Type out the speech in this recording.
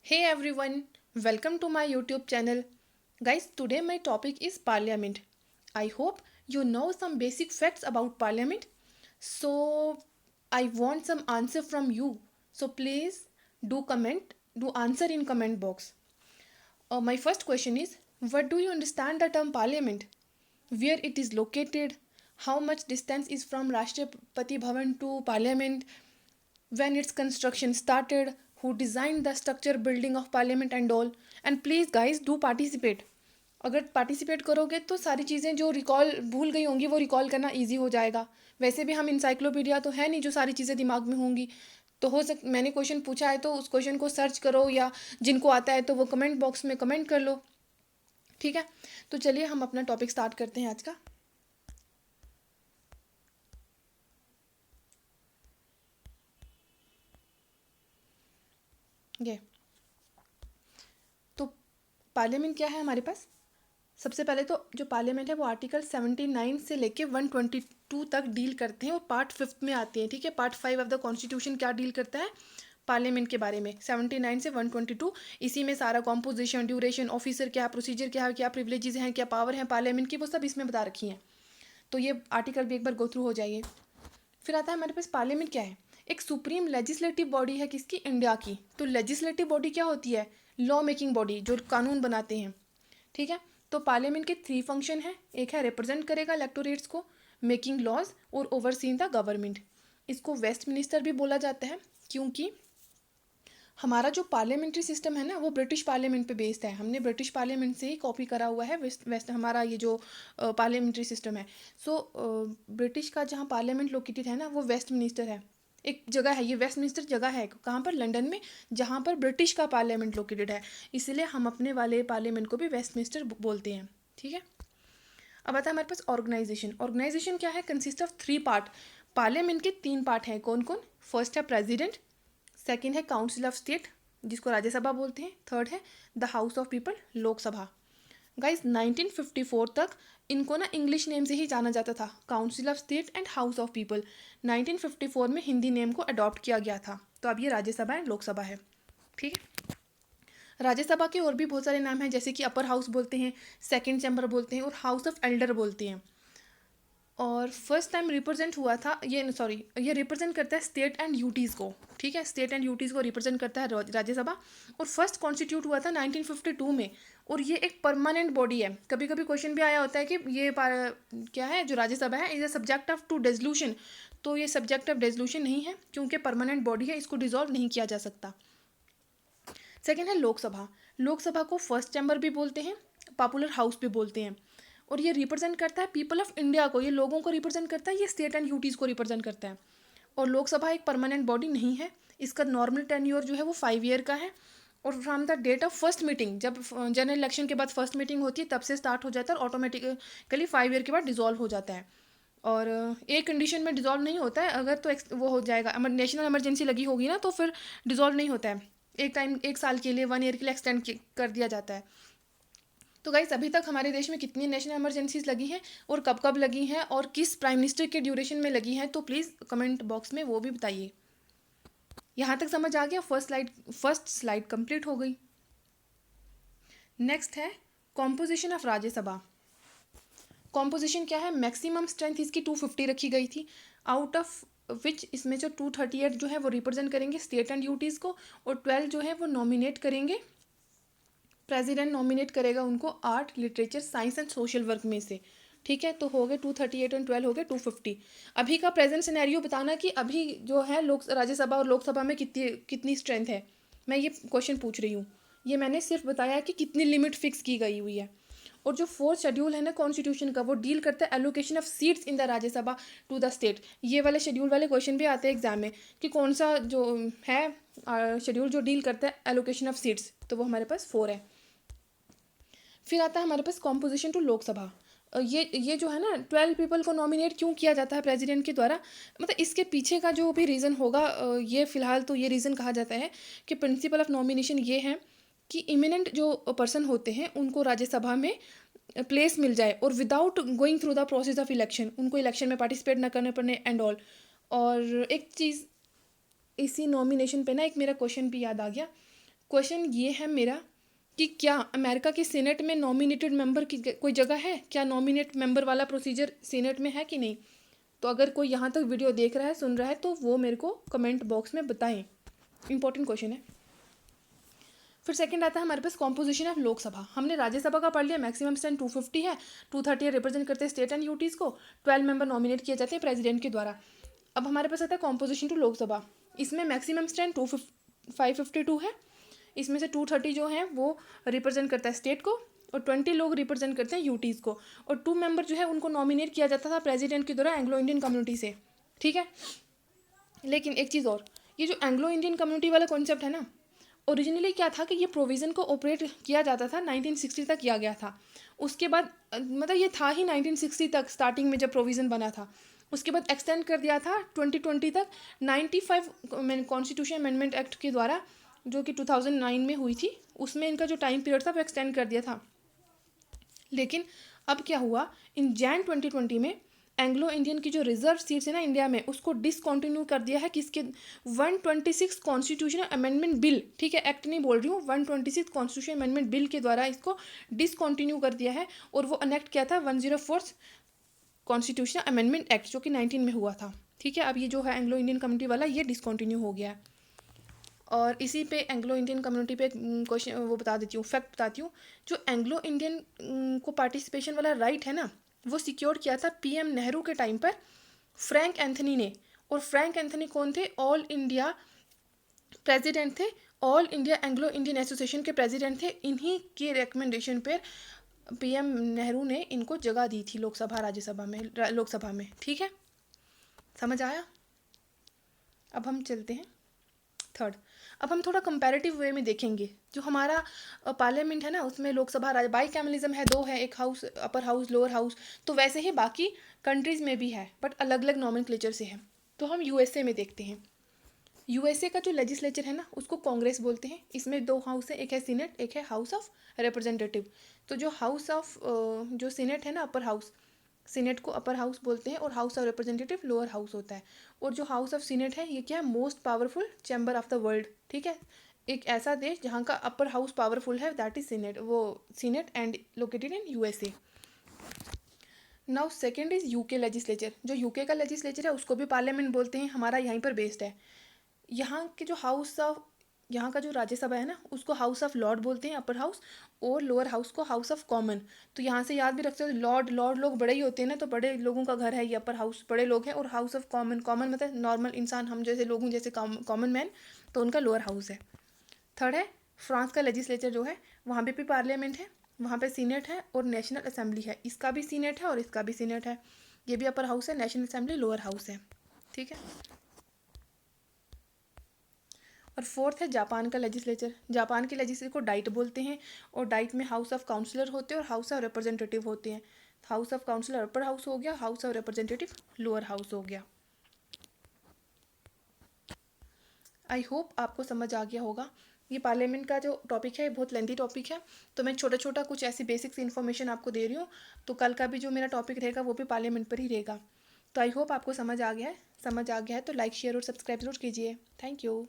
Hey everyone, welcome to my YouTube channel. Guys, today my topic is Parliament. I hope you know some basic facts about Parliament. So, I want some answer from you. So, please do answer in comment box. My first question is, what do you understand the term Parliament? Where it is located? How much distance is from Rashtrapati Bhavan to Parliament? When its construction started, who designed the structure building of parliament and all. And please guys do participate. अगर participate करोगे तो सारी चीज़ें जो recall भूल गई होंगी वो रिकॉल करना इजी हो जाएगा। वैसे भी हम इंसाइक्लोपीडिया तो है नहीं जो सारी चीज़ें दिमाग में होंगी। तो हो सक मैंने क्वेश्चन पूछा है तो उस क्वेश्चन को सर्च करो या जिनको आता है तो वो कमेंट बॉक्स में कमेंट कर लो। ठीक है, तो चलिए हम अपना टॉपिक स्टार्ट करते हैं आज का। ये तो पार्लियामेंट क्या है हमारे पास। सबसे पहले तो जो पार्लियामेंट है वो आर्टिकल 79 से लेके 122 तक डील करते हैं और पार्ट 5 में आते हैं। ठीक है, पार्ट 5 ऑफ द कॉन्स्टिट्यूशन क्या डील करता है पार्लियामेंट के बारे में। 79 से 122 इसी में सारा कॉम्पोजिशन, ड्यूरेशन, ऑफिसर क्या, प्रोसीजर क्या है, क्या प्रिविलेजेस हैं, क्या पावर है पार्लियामेंट की, वो सब इसमें बता रखी हैं। तो ये आर्टिकल भी एक बार गो थ्रू हो जाइए। फिर आता है हमारे पास पार्लियामेंट क्या है। एक सुप्रीम लेजिस्लेटिव बॉडी है किसकी, इंडिया की। तो लेजिस्लेटिव बॉडी क्या होती है, लॉ मेकिंग बॉडी, जो कानून बनाते हैं। ठीक है, तो पार्लियामेंट के 3 फंक्शन है। एक है रिप्रेजेंट करेगा इलेक्टोरेट्स को, मेकिंग लॉज और ओवरसीइंग द गवर्नमेंट। इसको वेस्ट मिनिस्टर भी बोला जाता है क्योंकि हमारा जो पार्लियामेंट्री सिस्टम है ना वो ब्रिटिश पार्लियामेंट पे बेस्ड है। हमने ब्रिटिश पार्लियामेंट से ही कॉपी करा हुआ है वेस्ट हमारा ये जो पार्लियामेंट्री सिस्टम है। सो ब्रिटिश का जहाँ पार्लियामेंट लोकेटेड है ना वो वेस्ट मिनिस्टर है। एक जगह है, ये वेस्ट मिनिस्टर जगह है कहाँ पर, लंदन में, जहाँ पर ब्रिटिश का पार्लियामेंट लोकेटेड है। इसलिए हम अपने वाले पार्लियामेंट को भी वेस्ट मिनिस्टर बोलते हैं। ठीक है, अब आता है हमारे पास ऑर्गेनाइजेशन। ऑर्गेनाइजेशन क्या है, कंसिस्ट ऑफ 3 पार्ट। पार्लियामेंट के 3 पार्ट हैं। कौन कौन, फर्स्ट है प्रेसिडेंट, सेकंड है काउंसिल ऑफ स्टेट जिसको राज्यसभा बोलते हैं, थर्ड है the house of people, Lok Sabha. Guys 1954 तक इनको ना इंग्लिश नेम से ही जाना जाता था, council of state and house of people. 1954 में हिंदी नेम को अडॉप्ट किया गया था। तो अब ये राज्यसभा एंड लोकसभा है। ठीक है, राज्यसभा के और भी बहुत सारे नाम हैं, जैसे कि अपर हाउस बोलते हैं, सेकंड चैम्बर बोलते हैं और हाउस ऑफ एल्डर बोलते हैं। और फर्स्ट टाइम रिप्रेजेंट हुआ था ये रिप्रेजेंट करता है स्टेट एंड यूटीज़ को। ठीक है, स्टेट एंड यूटीज़ को रिप्रेजेंट करता है राज्यसभा। और फर्स्ट कॉन्स्टिट्यूट हुआ था 1952 में। और ये एक परमानेंट बॉडी है। कभी कभी क्वेश्चन भी आया होता है कि ये क्या है जो राज्यसभा है, is a subject of to dissolution. तो ये सब्जेक्ट ऑफ डिसोल्यूशन नहीं है क्योंकि परमानेंट बॉडी है, इसको डिसॉल्व नहीं किया जा सकता। सेकेंड है लोकसभा। लोकसभा को फर्स्ट चैम्बर भी बोलते हैं, पॉपुलर हाउस भी बोलते हैं। और ये रिप्रेजेंट करता है पीपल ऑफ इंडिया को, ये लोगों को रिप्रेजेंट करता है, ये स्टेट एंड यूटीज़ को रिप्रेजेंट करता है। और लोकसभा एक परमानेंट बॉडी नहीं है। इसका नॉर्मल टेन्योर जो है वो 5 ईयर का है। और from the date of first meeting, जब जनरल इलेक्शन के बाद फर्स्ट मीटिंग होती है तब से स्टार्ट हो जाता है, और ऑटोमेटिकली 5 ईयर के बाद डिजॉल्व हो जाता है। और एक कंडीशन में डिजॉल्व नहीं होता है, अगर तो वो हो जाएगा, नेशनल इमरजेंसी लगी होगी ना तो फिर डिजॉल्व नहीं होता है। एक टाइम, एक साल के लिए, 1 ईयर के लिए एक्सटेंड कर दिया जाता है। तो गाइस अभी तक हमारे देश में कितनी नेशनल इमरजेंसीज लगी हैं और कब कब लगी हैं और किस प्राइम मिनिस्टर के ड्यूरेशन में लगी हैं, तो प्लीज़ कमेंट बॉक्स में वो भी बताइए। यहाँ तक समझ आ गया, फर्स्ट स्लाइड कंप्लीट हो गई। नेक्स्ट है कॉम्पोजिशन ऑफ राज्यसभा। कॉम्पोजिशन क्या है, मैक्सिमम स्ट्रेंथ इसकी 250 रखी गई थी, आउट ऑफ विच इसमें जो 238 जो है वो रिप्रेजेंट करेंगे स्टेट एंड यूटीज़ को, और 12 जो है वो नॉमिनेट करेंगे, प्रेसिडेंट नॉमिनेट करेगा उनको art, literature, science and social work में से। ठीक है, तो हो गए 238 एंड 12 हो गए 250। अभी का प्रेजेंट सिनेरियो बताना कि अभी जो है राज्यसभा और लोकसभा में कितनी कितनी स्ट्रेंथ है। मैं ये क्वेश्चन पूछ रही हूँ, ये मैंने सिर्फ बताया कि कितनी लिमिट फिक्स की गई हुई है। और जो 4th शेड्यूल है ना कॉन्स्टिट्यूशन का, वो डील करता है allocation of seats in the Rajya Sabha to the state. ये वाले शेड्यूल वाले क्वेश्चन भी आते हैं एग्जाम में कि कौन सा जो है शेड्यूल जो डील करता है एलोकेशन ऑफ सीट्स, तो वो हमारे पास 4 है। फिर आता है हमारे पास कॉम्पोजिशन टू लोकसभा। ये जो है ना 12 पीपल को नॉमिनेट क्यों किया जाता है प्रेसिडेंट के द्वारा, मतलब इसके पीछे का जो भी रीज़न होगा, ये फ़िलहाल तो ये रीज़न कहा जाता है कि प्रिंसिपल ऑफ नॉमिनेशन ये है कि इमिनेंट जो पर्सन होते हैं उनको राज्यसभा में प्लेस मिल जाए और without going through the process of election, उनको इलेक्शन में पार्टिसिपेट ना करने पड़े एंड ऑल। और एक चीज़ इसी नॉमिनेशन पे ना एक मेरा क्वेश्चन भी याद आ गया। क्वेश्चन ये है मेरा कि क्या अमेरिका के सीनेट में नॉमिनेटेड मेंबर की कोई जगह है? क्या नॉमिनेट मेंबर वाला प्रोसीजर सीनेट में है कि नहीं? तो अगर कोई यहाँ तक वीडियो देख रहा है, सुन रहा है, तो वो मेरे को कमेंट बॉक्स में बताएं। इंपॉर्टेंट क्वेश्चन है। फिर सेकंड आता है हमारे पास कॉम्पोजिशन ऑफ लोकसभा। हमने राज्यसभा का पढ़ लिया, मैक्सिमम स्ट्रेंथ 250 है, 230 रिप्रेजेंट करते हैं स्टेट एंड यूटीज को, 12 मेंबर नॉमिनेट किए जाते हैं प्रेसिडेंट के द्वारा। अब हमारे पास आता है कॉम्पोजिशन टू लोकसभा। इसमें मैक्सिमम स्ट्रेंथ 552 है, इसमें से 230 जो है वो रिप्रेजेंट करता है स्टेट को और 20 लोग रिप्रेजेंट करते हैं यूटीज़ को, और 2 मेंबर जो है उनको नॉमिनेट किया जाता था प्रेसिडेंट के द्वारा एंग्लो इंडियन कम्युनिटी से। ठीक है, लेकिन एक चीज़ और, ये जो एंग्लो इंडियन कम्युनिटी वाला कॉन्सेप्ट है ना, ओरिजिनली क्या था कि ये प्रोविज़न को ऑपरेट किया जाता था 1960 तक किया गया था। उसके बाद मतलब ये था ही 1960 तक स्टार्टिंग में जब प्रोविज़न बना था, उसके बाद एक्सटेंड कर दिया था 2020 तक 95 कॉन्स्टिट्यूशन अमेंडमेंट एक्ट के द्वारा, जो कि 2009 में हुई थी। उसमें इनका जो टाइम पीरियड था वो एक्सटेंड कर दिया था। लेकिन अब क्या हुआ, इन जैन 2020 में एंग्लो इंडियन की जो रिजर्व सीट्स है ना इंडिया में, उसको डिसकंटिन्यू कर दिया है किसके, 126 कॉन्स्टिट्यूशन अमेंडमेंट बिल, ठीक है, एक्ट नहीं बोल रही हूँ, 126 कॉन्स्टिट्यूशन अमेंडमेंट बिल के द्वारा इसको डिसकंटिन्यू कर दिया है। और वो अनेक्ट किया था 104 कॉन्स्टिट्यूशन अमेंडमेंट एक्ट, जो कि 19 में हुआ था। ठीक है, अब ये जो है एंग्लो इंडियन कम्युनिटी वाला, ये डिसकंटिन्यू हो गया है। और इसी पे एंग्लो इंडियन कम्युनिटी पे क्वेश्चन वो बता देती हूँ, फैक्ट बताती हूँ। जो एंग्लो इंडियन को पार्टिसिपेशन वाला राइट है ना, वो सिक्योर किया था पीएम नेहरू के टाइम पर फ्रैंक एंथनी ने। और फ्रैंक एंथनी कौन थे? ऑल इंडिया प्रेसिडेंट थे, all India Anglo Indian association के प्रेसिडेंट थे। इन्हीं के रिकमेंडेशन पर पीएम नेहरू ने इनको जगह दी थी लोकसभा राज्यसभा में, लोकसभा में। ठीक है, समझ आया? अब हम चलते हैं थर्ड। अब हम थोड़ा कंपैरेटिव वे में देखेंगे। जो हमारा पार्लियामेंट है ना, उसमें लोकसभा राज्य बाई कैमलिज्म है, दो है, एक house, upper house, lower house. तो वैसे ही बाकी कंट्रीज़ में भी है, बट अलग अलग नॉमेनक्लेचर से है। तो हम यूएसए में देखते हैं। यूएसए का जो लेजिस्लेचर है ना, उसको कांग्रेस बोलते हैं। इसमें दो हाउस है, एक है सीनेट, एक है हाउस ऑफ रिप्रेजेंटेटिव। तो जो हाउस ऑफ जो सीनेट है ना, अपर हाउस, सीनेट को अपर हाउस बोलते हैं, और house of representative lower house होता है। और जो हाउस ऑफ सीनेट है, ये क्या है, most powerful chamber of the world. ठीक है, एक ऐसा देश जहाँ का अपर हाउस पावरफुल है, दैट इज सीनेट, वो senate and located in USA. Now second is UK legislature. जो यूके का लेजिस्लेचर है उसको भी पार्लियामेंट बोलते हैं, हमारा यहीं पर बेस्ड है। यहाँ के जो हाउस ऑफ, यहाँ का जो राज्यसभा है ना, उसको हाउस ऑफ लॉर्ड बोलते हैं, अपर हाउस, और लोअर हाउस को हाउस ऑफ कॉमन। तो यहाँ से याद भी रखते हो, लॉर्ड लॉर्ड लोग बड़े ही होते हैं ना, तो बड़े लोगों का घर है ये अपर हाउस, बड़े लोग हैं। और हाउस ऑफ कॉमन, कॉमन मतलब नॉर्मल इंसान, हम जैसे लोगों जैसे कॉमन मैन, तो उनका लोअर हाउस है। थर्ड है फ्रांस का लेजिस्लेचर जो है, वहाँ पे भी पार्लियामेंट है, वहाँ पे सीनेट है और नेशनल असेंबली है। इसका भी सीनेट है और इसका भी सीनेट है। ये भी अपर हाउस है, नेशनल असेंबली लोअर हाउस है। ठीक है, और फोर्थ है जापान का लेजिस्लेचर। जापान के लेजिस्लेचर को डाइट बोलते हैं, और डाइट में हाउस ऑफ काउंसलर होते हैं और हाउस ऑफ रिप्रेजेंटेटिव होते हैं। House of councillor upper house हो गया, house of representative lower house हो गया। आई होप आपको समझ आ गया होगा। ये पार्लियामेंट का जो टॉपिक है बहुत लेंथी टॉपिक है, तो मैं छोटा छोटा कुछ ऐसी बेसिक्स इन्फॉर्मेशन आपको दे रही हूँ। तो कल का भी जो मेरा टॉपिक रहेगा वो भी पार्लियामेंट पर ही रहेगा। तो आई होप आपको समझ आ गया है। समझ आ गया है तो लाइक, शेयर और सब्सक्राइब जरूर कीजिए। Thank you.